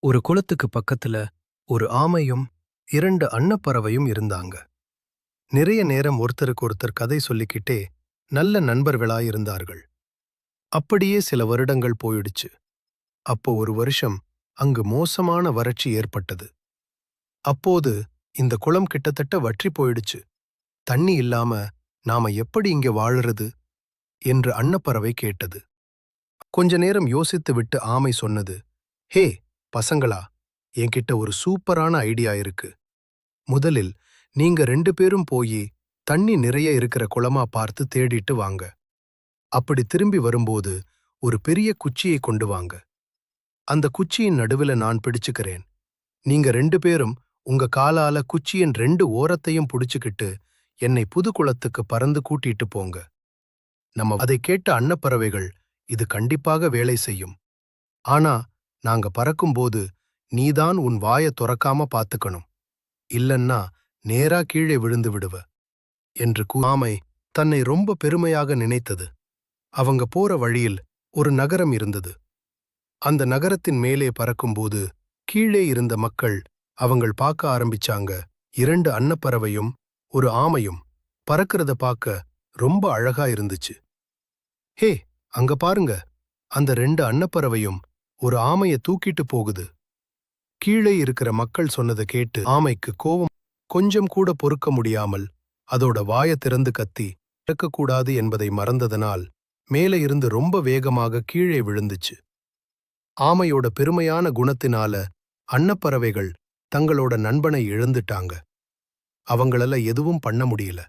ஒரு குளத்துக்கு பக்கத்துல ஒரு ஆமையும் இரண்டு அன்னப்பறவையும் இருந்தாங்க. நிறைய நேரம் ஒருத்தருக்கு ஒருத்தர் கதை சொல்லிக்கிட்டே நல்ல நண்பர்களாயிருந்தார்கள். அப்படியே சில வருடங்கள் போயிடுச்சு. அப்போ ஒரு வருஷம் அங்கு மோசமான வறட்சி ஏற்பட்டது. அப்போது இந்த குளம் கிட்டத்தட்ட வற்றி போயிடுச்சு. தண்ணி இல்லாம நாம எப்படி இங்க வாழுறது என்று அன்னப்பறவை கேட்டது. கொஞ்ச நேரம் யோசித்து விட்டு ஆமை சொன்னது, ஹே பசங்களா, என்கிட்ட ஒரு சூப்பரான ஐடியா இருக்கு. முதலில் நீங்க 2 பேரும் போயி தண்ணி நிறைய இருக்கிற குளமா பார்த்து தேடிட்டு வாங்க. அப்படி திரும்பி வரும்போது ஒரு பெரிய குச்சியை கொண்டு வாங்க. அந்த குச்சியின் நடுவுல நான் பிடிச்சுக்கிறேன். நீங்க 2 பேரும் உங்க காலால குச்சியின் 2 ஓரத்தையும் புடிச்சுக்கிட்டு என்னை புது குளத்துக்கு பறந்து கூட்டிட்டு போங்க. அதை கேட்ட அன்னப்பறவைகள், இது கண்டிப்பாக வேலை செய்யும். ஆனா நாங்க பறக்கும்போது நீதான் உன் வாய தொறக்காம பாத்துக்கணும். இல்லன்னா நேரா கீழே விழுந்து விடுவ என்று ஆமை தன்னை ரொம்ப பெருமையாக நினைத்தது. அவங்க போற வழியில் ஒரு நகரம் இருந்தது. அந்த நகரத்தின் மேலே பறக்கும்போது கீழே இருந்த மக்கள் அவங்கள் பார்க்க ஆரம்பிச்சாங்க. 2 அன்னப்பறவையும் ஒரு ஆமையும் பறக்கிறத பார்க்க ரொம்ப அழகா இருந்துச்சு. ஹே, அங்க பாருங்க, அந்த 2 அன்னப்பறவையும் ஒரு ஆமைய தூக்கிட்டு போகுது. கீழே இருக்கிற மக்கள் சொன்னதை கேட்டு ஆமைக்கு கோபம் கொஞ்சம் கூட பொறுக்க முடியாமல் அதோட வாய திறந்து கத்தி இறக்கக்கூடாது என்பதை மறந்ததனால் மேலே இருந்து ரொம்ப வேகமாக கீழே விழுந்துச்சு. ஆமையோட பெருமையான குணத்தினால அன்னப்பறவைகள் தங்களோட நண்பனை இழந்துட்டாங்க. அவங்களால எதுவும் பண்ண முடியல.